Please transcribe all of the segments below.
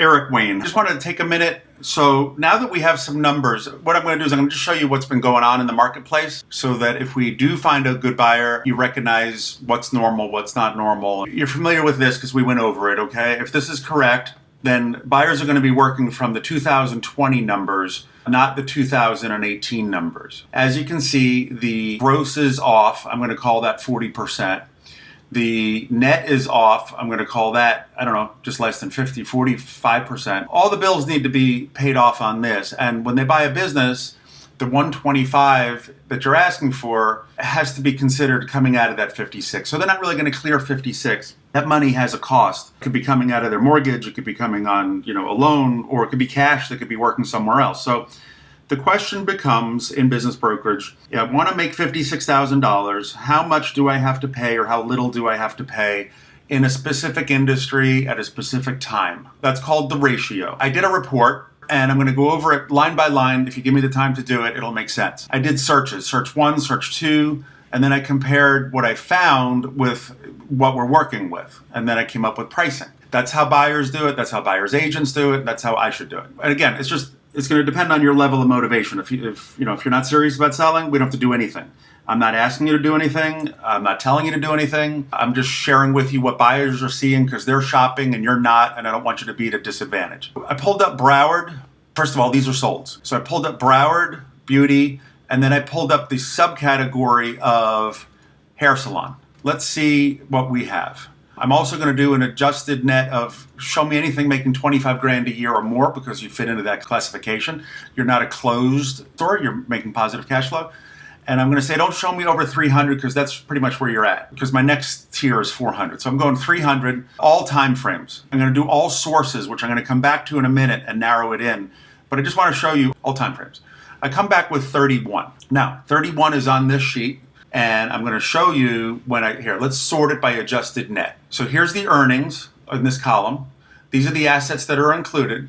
Eric Wayne. Just wanted to take a minute. So now that we have some numbers, what I'm going to do is I'm going to just show you what's been going on in the marketplace so that if we do find a good buyer, you recognize what's normal, what's not normal. You're familiar with this because we went over it, okay? If this is correct, then buyers are going to be working from the 2020 numbers, not the 2018 numbers. As you can see, the gross is off. I'm going to call that 40%. The net is off. I'm going to call that, I don't know, just less than 50, 45%. All the bills need to be paid off on this. And when they buy a business, the 125 that you're asking for has to be considered coming out of that 56. So they're not really going to clear 56. That money has a cost. It could be coming out of their mortgage. It could be coming on, a loan, or it could be cash that could be working somewhere else. So the question becomes in business brokerage, I want to make $56,000. How much do I have to pay, or how little do I have to pay in a specific industry at a specific time? That's called the ratio. I did a report, and I'm going to go over it line by line. If you give me the time to do it, it'll make sense. I did searches, search 1, search 2, and then I compared what I found with what we're working with, and then I came up with pricing. That's how buyers do it. That's how buyers agents do it. That's how I should do it. And again, it's going to depend on your level of motivation. If you're not serious about selling, we don't have to do anything. I'm not asking you to do anything. I'm not telling you to do anything. I'm just sharing with you what buyers are seeing because they're shopping and you're not, and I don't want you to be at a disadvantage. I pulled up Broward. First of all, these are solds. So I pulled up Broward, beauty, and then I pulled up the subcategory of hair salon. Let's see what we have. I'm also going to do an adjusted net of show me anything making 25 grand a year or more because you fit into that classification. You're not a closed store. You're making positive cash flow. And I'm going to say don't show me over 300 because that's pretty much where you're at, because my next tier is 400. So I'm going 300, all time frames. I'm going to do all sources, which I'm going to come back to in a minute and narrow it in. But I just want to show you all time frames. I come back with 31. Now, 31 is on this sheet. And I'm going to show you let's sort it by adjusted net. So here's the earnings in this column. These are the assets that are included.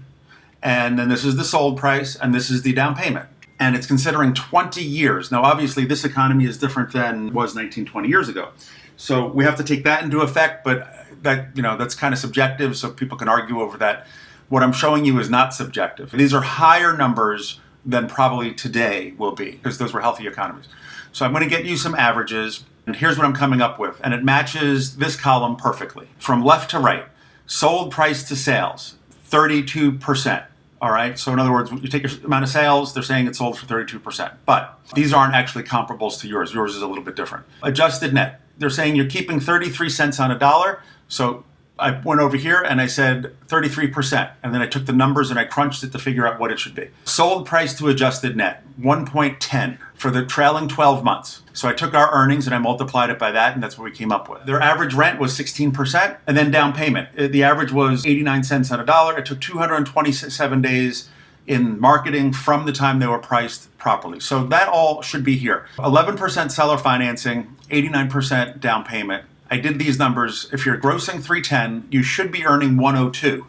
And then this is the sold price, and this is the down payment. And it's considering 20 years. Now, obviously, this economy is different than it was 19, 20 years ago. So we have to take that into effect, but that's kind of subjective, so people can argue over that. What I'm showing you is not subjective. These are higher numbers than probably today will be, because those were healthy economies. So I'm going to get you some averages, and here's what I'm coming up with. And it matches this column perfectly. From left to right, sold price to sales, 32%. All right, so in other words, you take your amount of sales, they're saying it's sold for 32%. But these aren't actually comparables to yours. Yours is a little bit different. Adjusted net, they're saying you're keeping 33 cents on a dollar. So I went over here and I said 33%. And then I took the numbers and I crunched it to figure out what it should be. Sold price to adjusted net, 1.10 for the trailing 12 months. So I took our earnings and I multiplied it by that, and that's what we came up with. Their average rent was 16%, and then down payment. The average was 89 cents on a dollar. It took 227 days in marketing from the time they were priced properly. So that all should be here. 11% seller financing, 89% down payment. I did these numbers. If you're grossing 310, you should be earning 102.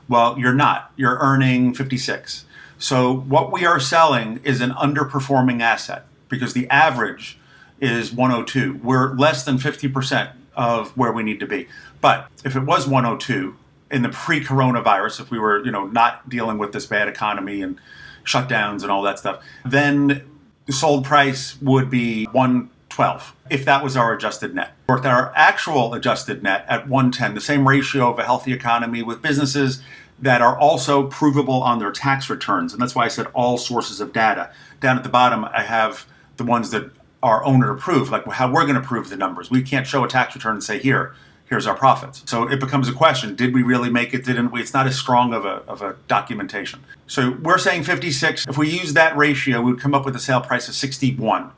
Well, you're not. You're earning 56. So what we are selling is an underperforming asset because the average is 102. We're less than 50% of where we need to be. But if it was 102 in the pre-coronavirus, if we were, not dealing with this bad economy and shutdowns and all that stuff, then the sold price would be 112 if that was our adjusted net. Or our actual adjusted net at 110, the same ratio of a healthy economy with businesses that are also provable on their tax returns. And that's why I said all sources of data. Down at the bottom, I have the ones that are owner approved, like how we're going to prove the numbers. We can't show a tax return and say, here's our profits. So it becomes a question. Did we really make it? Didn't we? It's not as strong of a documentation. So we're saying 56. If we use that ratio, we would come up with a sale price of 61.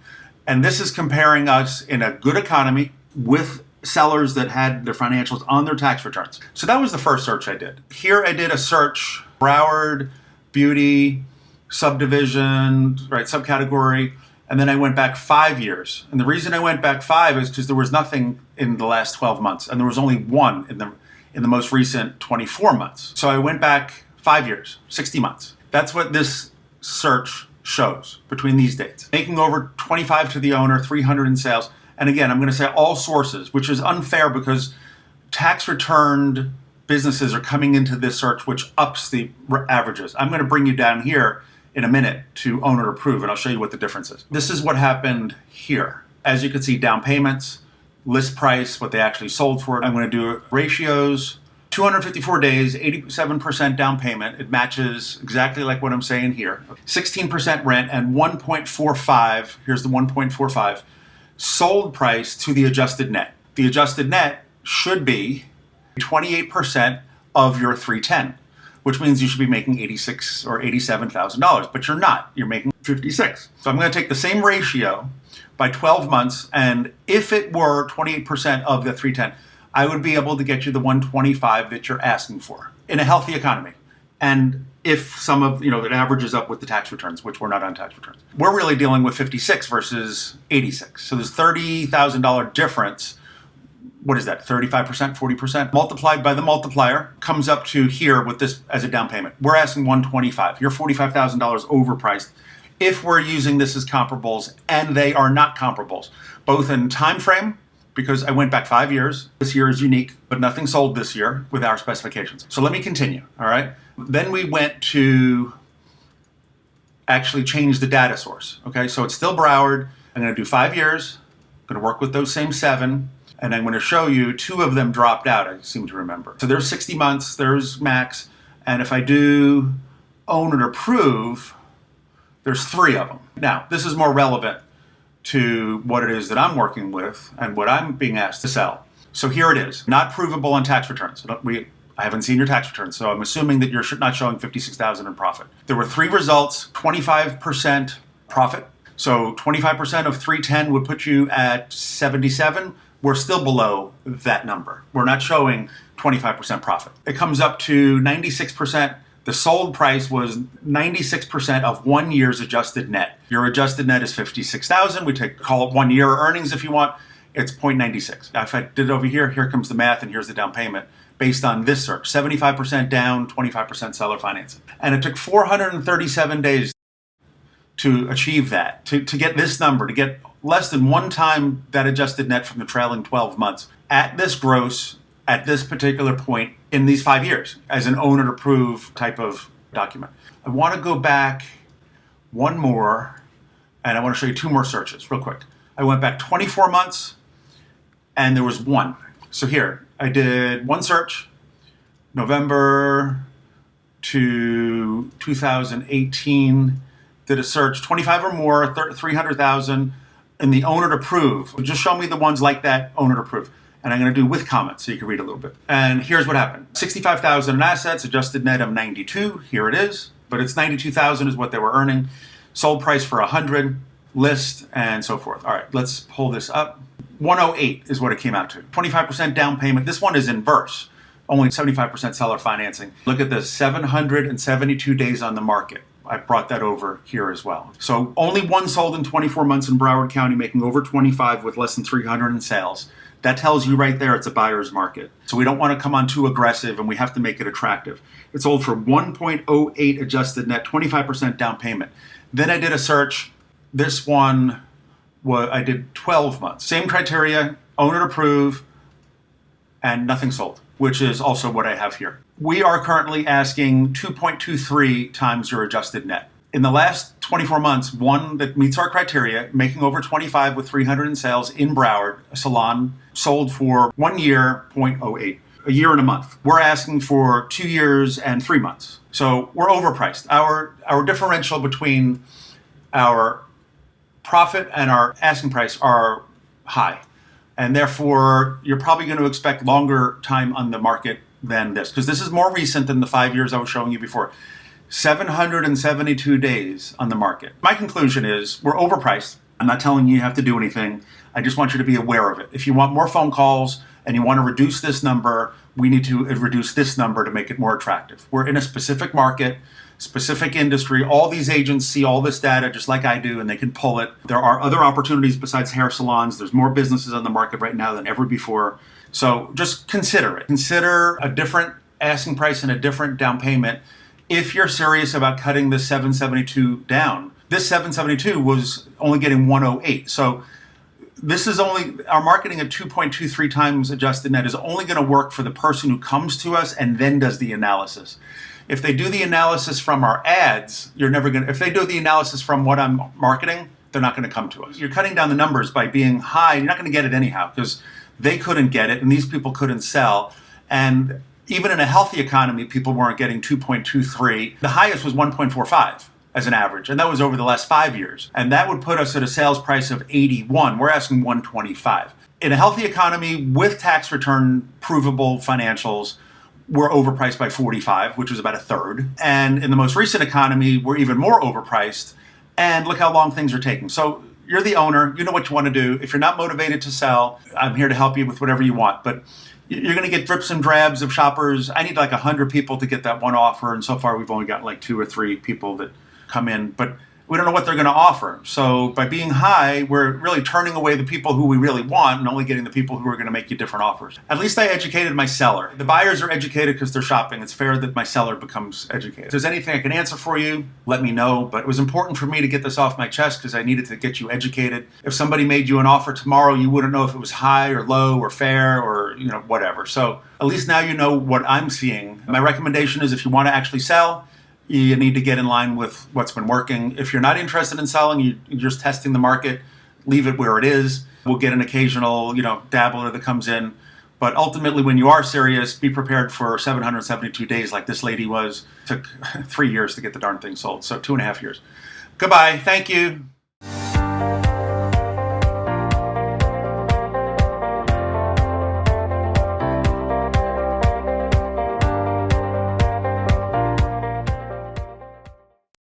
And this is comparing us in a good economy with sellers that had their financials on their tax returns. So that was the first search I did. Here I did a search, Broward, beauty, subdivision, right, subcategory, and then I went back 5 years. And the reason I went back 5 is because there was nothing in the last 12 months, and there was only one in the most recent 24 months. So I went back 5 years, 60 months. That's what this search shows between these dates. Making over 25 to the owner, 300 in sales. And again, I'm going to say all sources, which is unfair because tax returned businesses are coming into this search, which ups the averages. I'm going to bring you down here in a minute to own or approve, and I'll show you what the difference is. This is what happened here. As you can see, down payments, list price, what they actually sold for it. I'm going to do ratios, 254 days, 87% down payment. It matches exactly like what I'm saying here. 16% rent and 1.45, here's the 1.45, sold price to the adjusted net. The adjusted net should be 28% of your 310, which means you should be making $86,000 or $87,000, but you're not. You're making 56. So I'm going to take the same ratio by 12 months, and if it were 28% of the 310, I would be able to get you the 125 that you're asking for in a healthy economy. And if some of, that averages up with the tax returns, which we're not on tax returns. We're really dealing with 56 versus 86. So there's $30,000 difference. What is that, 35%, 40%? Multiplied by the multiplier comes up to here with this as a down payment. We're asking 125. You're $45,000 overpriced if we're using this as comparables, and they are not comparables, both in time frame, because I went back 5 years. This year is unique, but nothing sold this year with our specifications. So let me continue, all right? Then we went to actually change the data source, okay? So it's still Broward. I'm gonna do 5 years. I'm gonna work with those same 7. And I'm going to show you 2 of them dropped out, I seem to remember. So there's 60 months, there's max, and if I do own and approve, there's 3 of them. Now, this is more relevant to what it is that I'm working with and what I'm being asked to sell. So here it is, not provable on tax returns. I haven't seen your tax returns, so I'm assuming that you're not showing $56,000 in profit. There were 3 results, 25% profit. So 25% of 310 would put you at 77. We're still below that number. We're not showing 25% profit. It comes up to 96%. The sold price was 96% of 1 year's adjusted net. Your adjusted net is 56,000. We call it 1 year earnings if you want. It's 0.96. If I did it over here, here comes the math and here's the down payment based on this search. 75% down, 25% seller financing. And it took 437 days to achieve that, to get this number, to get less than 1 time that adjusted net from the trailing 12 months at this gross, at this particular point in these 5 years as an own and approve type of document. I want to go back one more, and I want to show you 2 more searches real quick. I went back 24 months and there was 1. So here, I did 1 search, November to 2018, did a search, 25 or more, 300,000 in the own and approve. Just show me the ones like that, own and approve. And I'm going to do with comments so you can read a little bit. And here's what happened. 65,000 in assets, adjusted net of 92. Here it is. But it's 92,000 is what they were earning. Sold price for 100, list, and so forth. All right, let's pull this up. 108 is what it came out to. 25% down payment. This one is inverse. Only 75% seller financing. Look at this, 772 days on the market. I brought that over here as well. So only 1 sold in 24 months in Broward County, making over 25 with less than 300 in sales. That tells you right there it's a buyer's market. So we don't want to come on too aggressive and we have to make it attractive. It sold for 1.08 adjusted net, 25% down payment. Then I did a search. This one, I did 12 months. Same criteria, own and approve, and nothing sold, which is also what I have here. We are currently asking 2.23 times your adjusted net. In the last 24 months, 1 that meets our criteria, making over 25 with 300 in sales in Broward, a salon, sold for 1 year, 0.08, a year and a month. We're asking for 2 years and 3 months. So we're overpriced. Our differential between our profit and our asking price are high. And therefore, you're probably going to expect longer time on the market than this, because this is more recent than the 5 years I was showing you before. 772 days on the market. My conclusion is we're overpriced. I'm not telling you have to do anything. I just want you to be aware of it. If you want more phone calls and you want to reduce this number, we need to reduce this number to make it more attractive. We're in a specific market, specific industry. All these agents see all this data just like I do, and they can pull it. There are other opportunities besides hair salons. There's more businesses on the market right now than ever before. So just consider it. Consider a different asking price and a different down payment if you're serious about cutting the 772 down. This 772 was only getting 108. So This is only, our marketing at 2.23 times adjusted net is only going to work for the person who comes to us and then does the analysis. If they do the analysis from our ads, you're never going to, if they do the analysis from what I'm marketing, they're not going to come to us. You're cutting down the numbers by being high. You're not going to get it anyhow because they couldn't get it and these people couldn't sell. And even in a healthy economy, people weren't getting 2.23. The highest was 1.45 as an average, and that was over the last 5 years. And that would put us at a sales price of 81. We're asking 125. In a healthy economy with tax return provable financials, we're overpriced by 45, which is about a third. And in the most recent economy, we're even more overpriced. And look how long things are taking. So you're the owner, you know what you want to do. If you're not motivated to sell, I'm here to help you with whatever you want. But you're going to get drips and drabs of shoppers. I need like 100 people to get that one offer. And so far, we've only got like 2 or 3 people that come in. But we don't know what they're going to offer. So by being high, we're really turning away the people who we really want and only getting the people who are going to make you different offers. At least I educated my seller. The buyers are educated because they're shopping. It's fair that my seller becomes educated. If there's anything I can answer for you, let me know. But it was important for me to get this off my chest because I needed to get you educated. If somebody made you an offer tomorrow, you wouldn't know if it was high or low or fair or whatever. So at least now you know what I'm seeing. My recommendation is if you want to actually sell, you need to get in line with what's been working. If you're not interested in selling, you're just testing the market, leave it where it is. We'll get an occasional, dabbler that comes in. But ultimately, when you are serious, be prepared for 772 days like this lady was. Took 3 years to get the darn thing sold, so 2.5 years. Goodbye. Thank you.